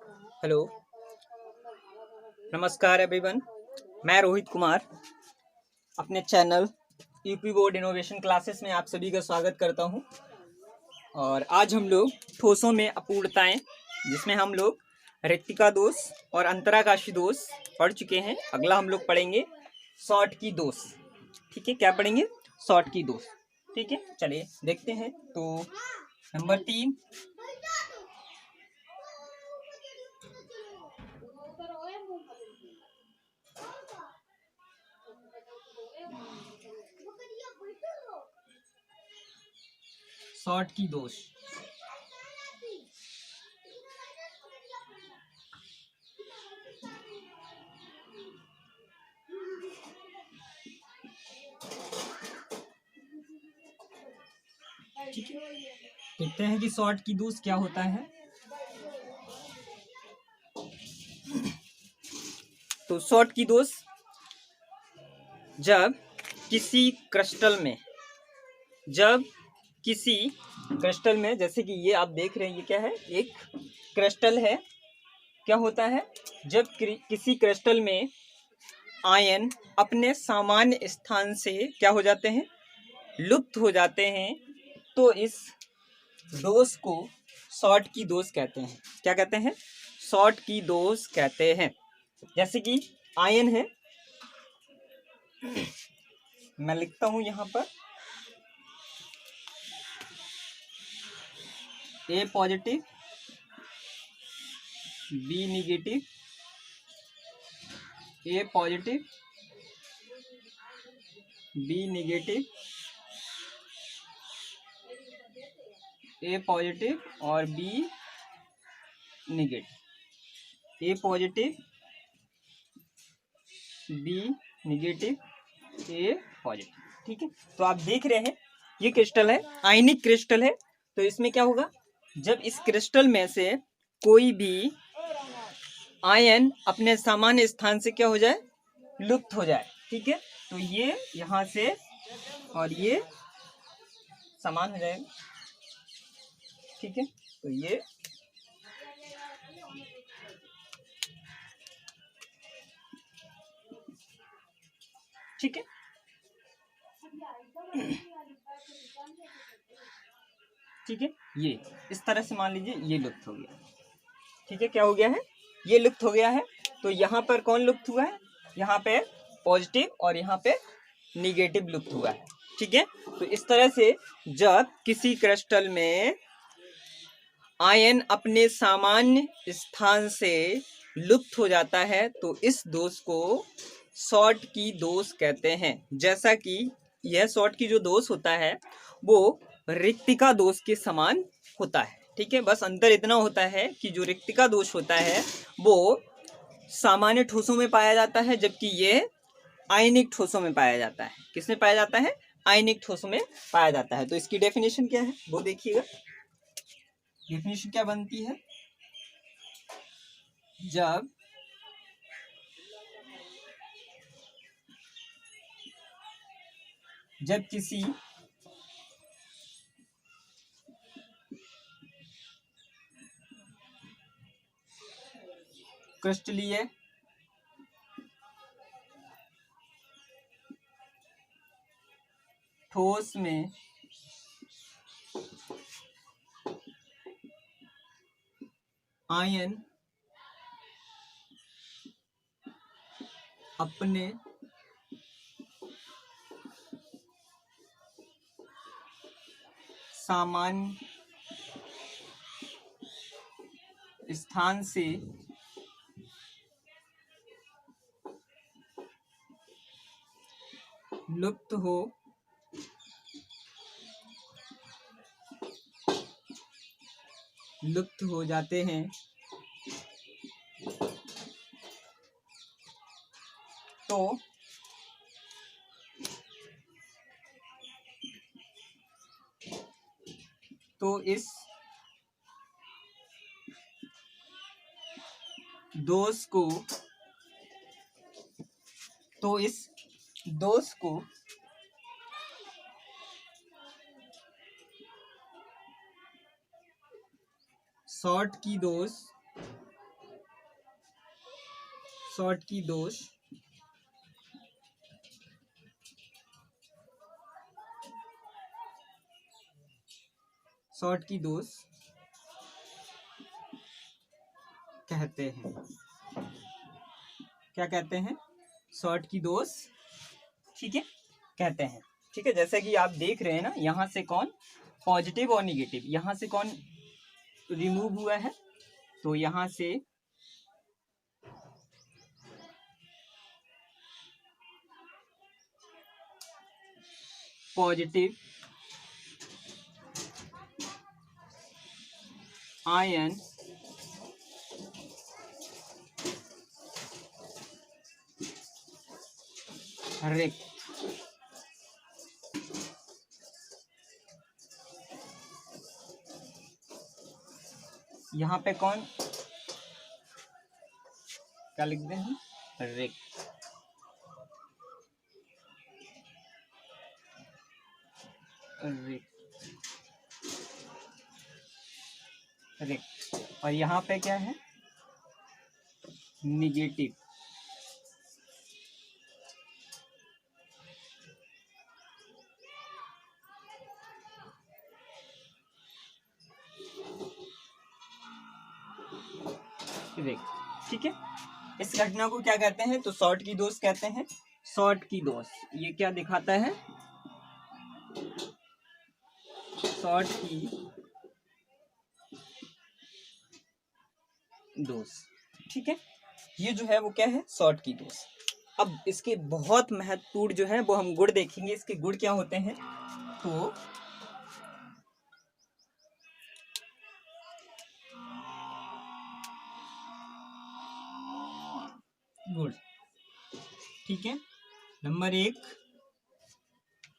Hello, नमस्कार everyone. मैं रोहित कुमार अपने channel UP board innovation classes में आप सभी का स्वागत करता हूं। और आज हम लोग ठोसों में अपूर्णताएं, जिसमें हम लोग रिक्तिका दोष और अंतराकाशी दोष पढ़ चुके हैं। अगला हम लोग पढ़ेंगे शॉर्ट की दोष। ठीक है, क्या पढ़ेंगे? शॉर्ट की दोष। ठीक है, चलिए देखते हैं। तो नंबर 3, शॉर्ट की दोष। ठीक है, देखते हैं कि शॉर्ट की दोष क्या होता है। तो शॉर्ट की दोष जब किसी क्रिस्टल में जैसे कि ये आप देख रहे हैं, ये क्या है? एक क्रिस्टल है। क्या होता है जब किसी क्रिस्टल में आयन अपने सामान्य स्थान से क्या हो जाते हैं? लुप्त हो जाते हैं, तो इस दोष को शॉर्ट की दोष कहते हैं। क्या कहते हैं? शॉर्ट की दोष कहते हैं। जैसे कि आयन है, मैं लिखता हूं यहां पर A positive, B negative, A positive, B negative, A positive और B negative. A positive, B negative, A positive. ठीक है, तो आप देख रहे हैं ये क्रिस्टल है, आयनिक क्रिस्टल है। तो इसमें क्या होगा? जब इस क्रिस्टल में से कोई भी आयन अपने सामान्य स्थान से क्या हो जाए? लुप्त हो जाए। ठीक है, तो ये यहां से और ये समान हो जाएगा। ठीक है, तो ये ठीक है। ठीक है, ये इस तरह से मान लीजिए ये लुप्त हो गया। ठीक है, क्या हो गया है? ये लुप्त हो गया है। तो यहाँ पर कौन लुप्त हुआ है? यहाँ पे पॉजिटिव और यहाँ पे निगेटिव लुप्त हुआ है। ठीक है, तो इस तरह से जब किसी क्रिस्टल में आयन अपने सामान्य स्थान से लुप्त हो जाता है, तो इस दोष को शॉर्ट की दोष कहते हैं। जैसा कि यह शॉर्ट की जो दोष होता है वो रिक्तिका दोष के समान होता है। ठीक है, बस अंतर इतना होता है कि जो रिक्तिका दोष होता है वो सामान्य ठोसों में पाया जाता है, जबकि ये आयनिक ठोसों में पाया जाता है। किसमें पाया जाता है? आयनिक ठोसों में पाया जाता है। तो इसकी डेफिनेशन क्या है वो देखिएगा। डेफिनेशन क्या बनती है? जब किसी क्रिस्टलीय ठोस में आयन अपने सामान्य स्थान से लुप्त हो जाते हैं, तो इस दोष को शॉर्ट की दोष शॉटकी दोष कहते हैं। क्या कहते हैं? शॉटकी दोष, ठीक है, कहते हैं। ठीक है, जैसे कि आप देख रहे हैं ना, यहाँ से कौन पॉजिटिव और निगेटिव, यहाँ से कौन रिमूव हुआ है, तो यहाँ से पॉजिटिव आयन रिक्त, यहाँ पे कौन, क्या लिखते हैं, रिक्त। रिक्त। और यहाँ पे क्या है, निगेटिव। ठीक है, इस घटना को क्या कहते हैं, तो शॉटकी दोष कहते हैं। शॉटकी दोष ये क्या दिखाता है, शॉटकी दोष। ठीक है, ये जो है वो क्या है, शॉटकी दोष। अब इसके बहुत महत्वपूर्ण जो है वो हम गुण देखेंगे। इसके गुण क्या होते हैं, तो गुण, ठीक है, नंबर 1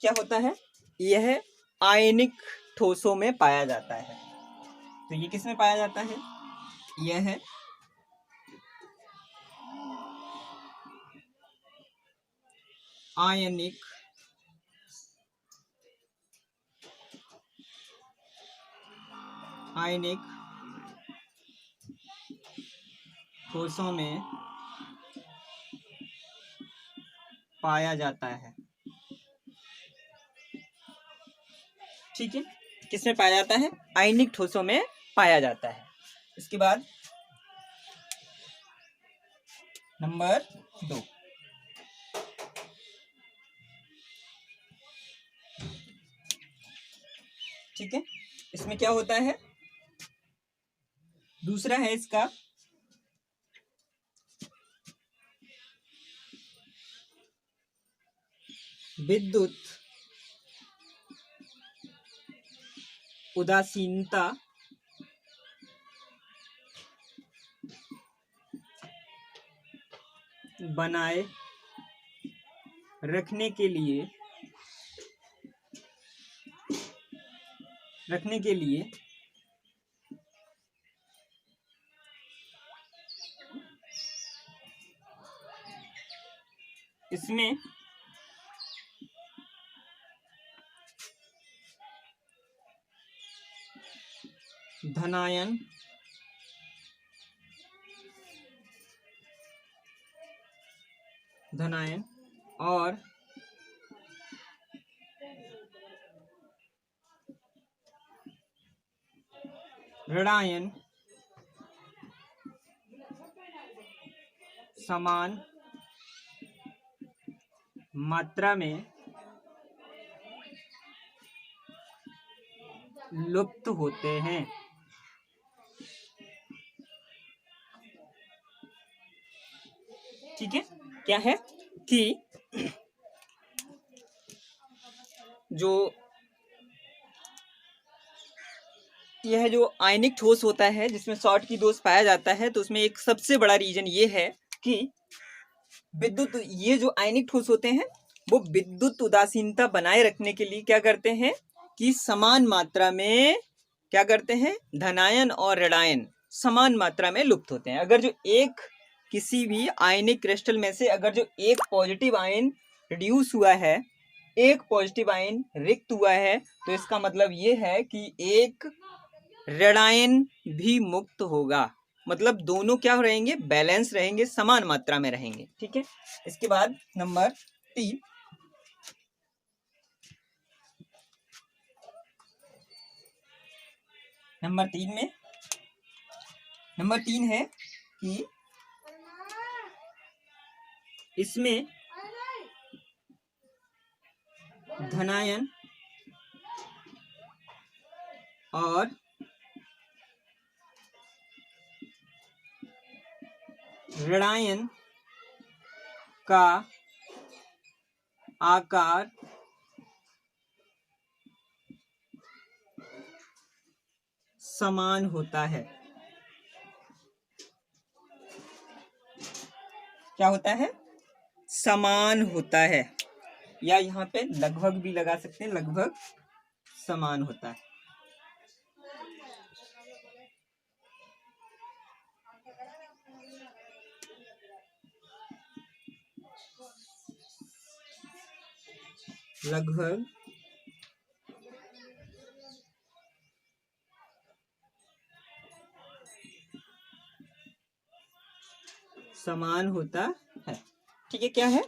क्या होता है, यह आयनिक ठोसों में पाया जाता है। तो ये किस में पाया जाता है, यह है आयनिक ठोसों में पाया जाता है। ठीक है, किसमें पाया जाता है, आयनिक ठोसों में पाया जाता है। इसके बाद नंबर 2, ठीक है, इसमें क्या होता है, दूसरा है इसका विद्युत उदासीनता बनाए रखने के लिए इसमें धनायन और ऋणायन समान मात्रा में लुप्त होते हैं। ठीक है, क्या है कि जो यह जो आयनिक ठोस होता है जिसमें शॉटकी दोष पाया जाता है, तो उसमें एक सबसे बड़ा रीजन ये है कि विद्युत, ये जो आयनिक ठोस होते हैं वो विद्युत उदासीनता बनाए रखने के लिए क्या करते हैं कि समान मात्रा में क्या करते हैं, धनायन और ऋणायन समान मात्रा में लुप्त होते हैं। अगर जो एक किसी भी आयनिक क्रिस्टल में से अगर जो एक पॉजिटिव आयन रिड्यूस हुआ है, एक पॉजिटिव आयन रिक्त हुआ है, तो इसका मतलब ये है कि एक ऋणायन भी मुक्त होगा। मतलब दोनों क्या रहेंगे, बैलेंस रहेंगे, समान मात्रा में रहेंगे। ठीक है, इसके बाद नंबर 3, नंबर 3 है कि इसमें धनायन और ऋणायन का आकार समान होता है। क्या होता है, समान होता है, या यहाँ पे लगभग भी लगा सकते हैं, लगभग समान होता है। लगभग समान होता है। ठीक है, क्या है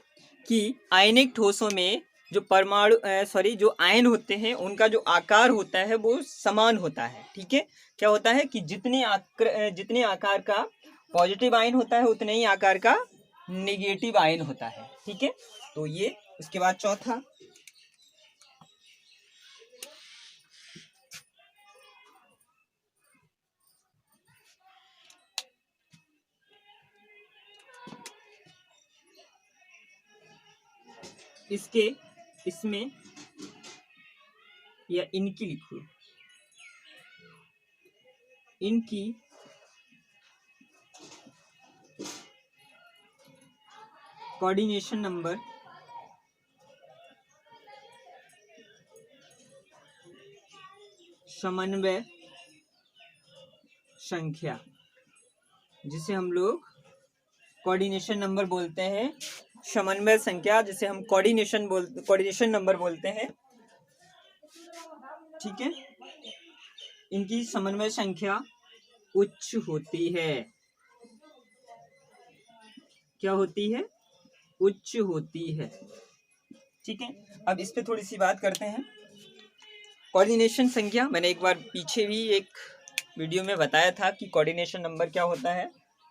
कि आयनिक ठोसों में जो परमाणु जो आयन होते हैं उनका जो आकार होता है वो समान होता है। ठीक है, क्या होता है कि जितने आकार का पॉजिटिव आयन होता है उतने ही आकार का नेगेटिव आयन होता है। ठीक है, तो ये उसके बाद चौथा, इसमें या इनकी लिखो, इनकी कोऑर्डिनेशन नंबर समन्वय संख्या, जिसे हम लोग कोऑर्डिनेशन नंबर बोलते हैं, समन्वय संख्या जिसे हम कोऑर्डिनेशन नंबर बोलते हैं। ठीक है, इनकी समन्वय संख्या उच्च होती है। क्या होती है, उच्च होती है। ठीक है, अब इस पे थोड़ी सी बात करते हैं। कोऑर्डिनेशन संख्या मैंने एक बार पीछे भी एक वीडियो में बताया था कि कोऑर्डिनेशन नंबर क्या होता है।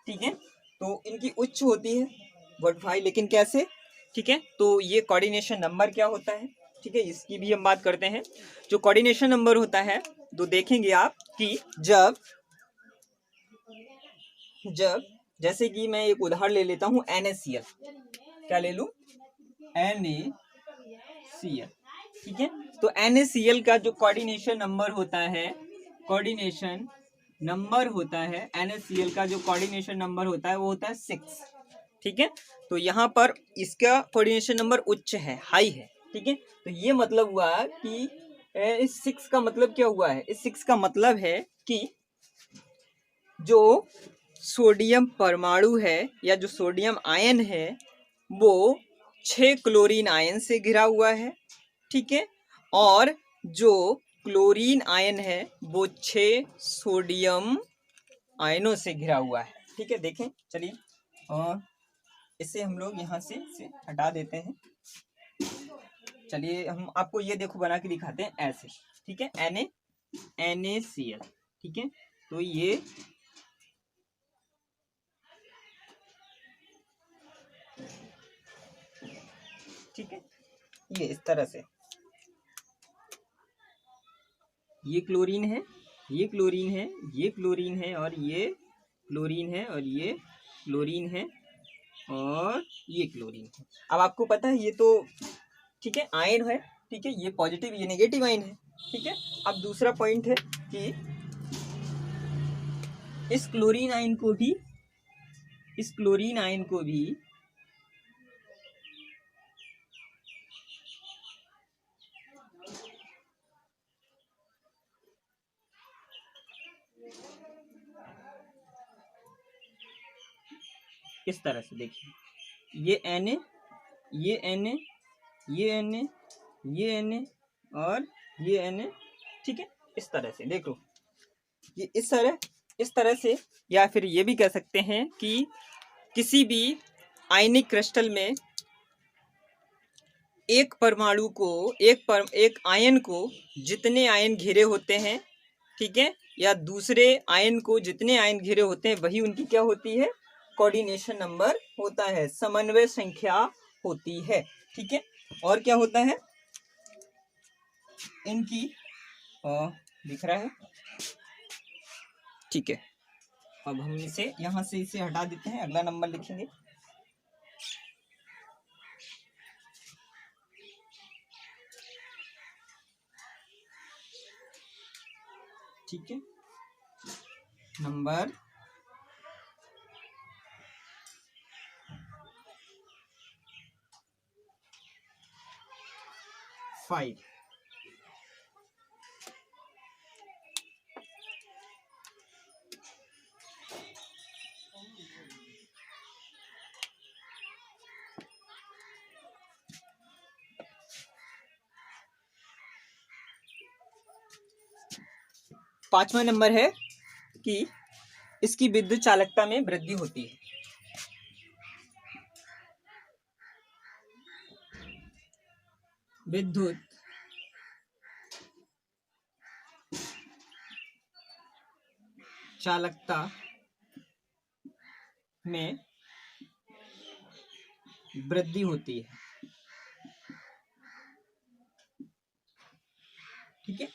ठीक है, तो इनकी उच्च होती है वर्ड फाइव, लेकिन कैसे। ठीक है, तो ये कोऑर्डिनेशन नंबर क्या होता है, ठीक है, इसकी भी हम बात करते हैं। जो कोऑर्डिनेशन नंबर होता है तो देखेंगे आप कि जब जैसे कि मैं एक उदाहरण ले लेता हूं, NaCl, क्या ले लूं, NaCl। ठीक है, तो NaCl का जो कोऑर्डिनेशन नंबर होता है, कोऑर्डिनेशन नंबर होता है, NaCl का जो कोऑर्डिनेशन नंबर होता है वो होता है 6। ठीक है, तो यहाँ पर इसका कोऑर्डिनेशन नंबर उच्च है, हाई है। ठीक है, तो ये मतलब हुआ कि इस 6 का मतलब क्या हुआ है, इस 6 का मतलब है कि जो सोडियम परमाणु है या जो सोडियम आयन है वो 6 क्लोरीन आयन से घिरा हुआ है। ठीक है, और जो क्लोरीन आयन है वो 6 सोडियम आयनों से घिरा हुआ है। ठीक है, देखें, चलिए, और इसे हम लोग यहाँ से हटा देते हैं। चलिए, हम आपको ये देखो बना के दिखाते हैं ऐसे। ठीक है, NaCl। ठीक है, तो ये ठीक है, ये इस तरह से, ये क्लोरीन है, ये क्लोरीन है, ये क्लोरीन है, और ये क्लोरीन है, और ये क्लोरीन है, और ये क्लोरीन है। अब आपको पता है ये तो ठीक है आयन है। ठीक है, ये पॉजिटिव ये नेगेटिव आयन है। ठीक है, अब दूसरा पॉइंट है कि इस क्लोरीन आयन को भी इस तरह से देखिए, ये Na, ये Na, ये Na, ये Na और ये Na। ठीक है, इस तरह से देखो, ये इस तरह इस तरह से, या फिर ये भी कह सकते हैं कि किसी भी आयनिक क्रिस्टल में एक परमाणु को, एक आयन को जितने आयन घिरे होते हैं, ठीक है, या दूसरे आयन को जितने आयन घिरे होते हैं, वही उनकी क्या होती है, कोऑर्डिनेशन नंबर होता है, समन्वय संख्या होती है। ठीक है, और क्या होता है इनकी, दिख रहा है, ठीक है। अब हम इसे यहाँ से इसे हटा देते हैं, अगला नंबर लिखेंगे। ठीक है, नंबर 5। पांचवा नंबर है कि इसकी विद्युत चालकता में वृद्धि होती है। विद्युत चालकता में वृद्धि होती है। ठीक है,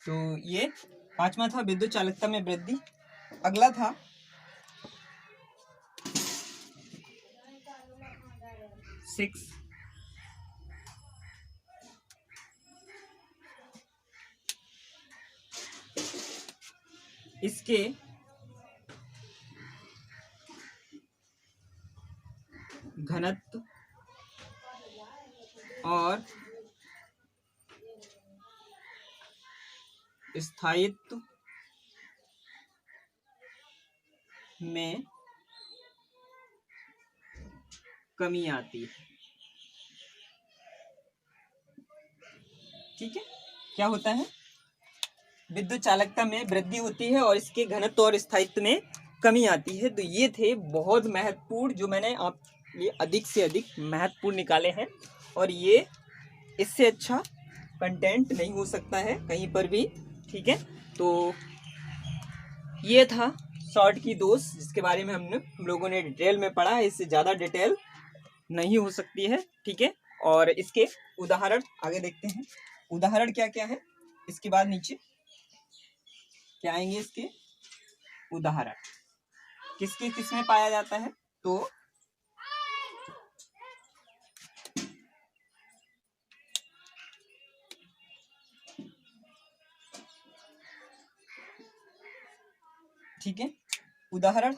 तो ये पांचवा था विद्युत चालकता में वृद्धि। अगला था सिक्स, इसके घनत्व और स्थायित्व में कमी आती है। ठीक है, क्या होता है, विद्युत चालकता में वृद्धि होती है और इसके घनत्व और स्थायित्व में कमी आती है। तो ये थे बहुत महत्वपूर्ण, जो मैंने आप ये अधिक से अधिक महत्वपूर्ण निकाले हैं, और ये इससे अच्छा कंटेंट नहीं हो सकता है कहीं पर भी। ठीक है, तो ये था शॉर्ट की दोष, जिसके बारे में हम लोगों ने डिटेल में पढ़ा है, इससे ज़्यादा डिटेल नहीं हो सकती है। ठीक है, और इसके उदाहरण आगे देखते हैं। उदाहरण क्या क्या है, इसके बाद नीचे क्या आएंगे इसके उदाहरण, किसके किस में पाया जाता है। तो ठीक है, उदाहरण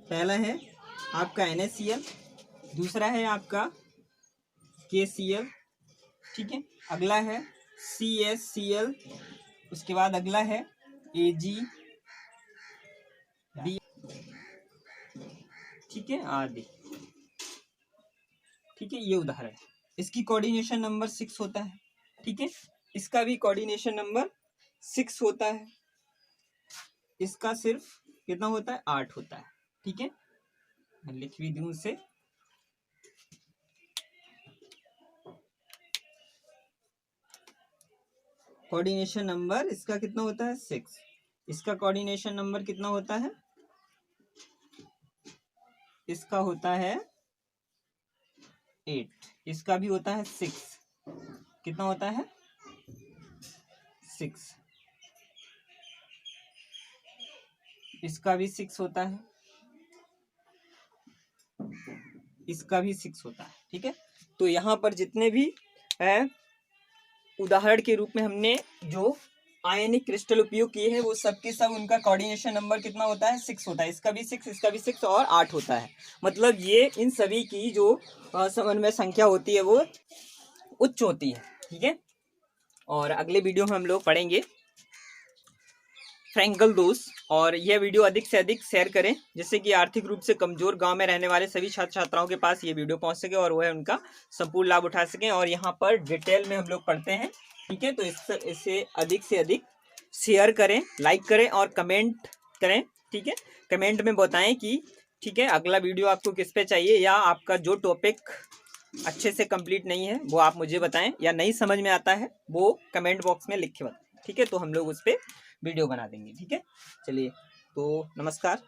पहला है आपका NaCl, दूसरा है आपका KCl। ठीक है, अगला है CsCl, उसके बाद अगला है AgB। ठीक है, आदि। ठीक है, ये उदाहरण, इसकी कोऑर्डिनेशन नंबर 6 होता है। ठीक है, इसका भी कोऑर्डिनेशन नंबर 6 होता है, इसका सिर्फ कितना होता है, 8 होता है। ठीक है, मैं लिख भी दूं उसे, कोऑर्डिनेशन नंबर इसका कितना होता है, 6। इसका कोऑर्डिनेशन नंबर कितना होता है, इसका होता है 8, इसका भी होता है 6। कितना होता है, 6। इसका भी 6 होता है, इसका भी 6 होता है। ठीक है, तो यहाँ पर जितने भी है उदाहरण के रूप में हमने जो आयनिक क्रिस्टल उपयोग किए हैं, वो सब के सब उनका कोऑर्डिनेशन नंबर कितना होता है, 6 होता है। इसका भी 6, इसका भी 6 और 8 होता है। मतलब ये इन सभी की जो समन्वय संख्या होती है वो उच्च होती है। ठीक है, और अगले वीडियो में हम लोग पढ़ेंगे फ्रैंकल दोष, और यह वीडियो अधिक से अधिक शेयर करें, जिससे कि आर्थिक रूप से कमजोर गांव में रहने वाले सभी छात्र छात्राओं के पास ये वीडियो पहुंच सके और वह उनका संपूर्ण लाभ उठा सकें। और यहाँ पर डिटेल में हम लोग पढ़ते हैं। ठीक है, तो इससे अधिक से अधिक शेयर करें, लाइक करें और कमेंट करें। ठीक है, कमेंट में बताएं कि ठीक है अगला वीडियो आपको किस पे चाहिए, या आपका जो टॉपिक अच्छे से कंप्लीट नहीं है वो आप मुझे बताएं, या नहीं समझ में आता है वो कमेंट बॉक्स में लिख के बताएं। ठीक है, तो हम लोग उस पर वीडियो बना देंगे। ठीक है, चलिए तो नमस्कार।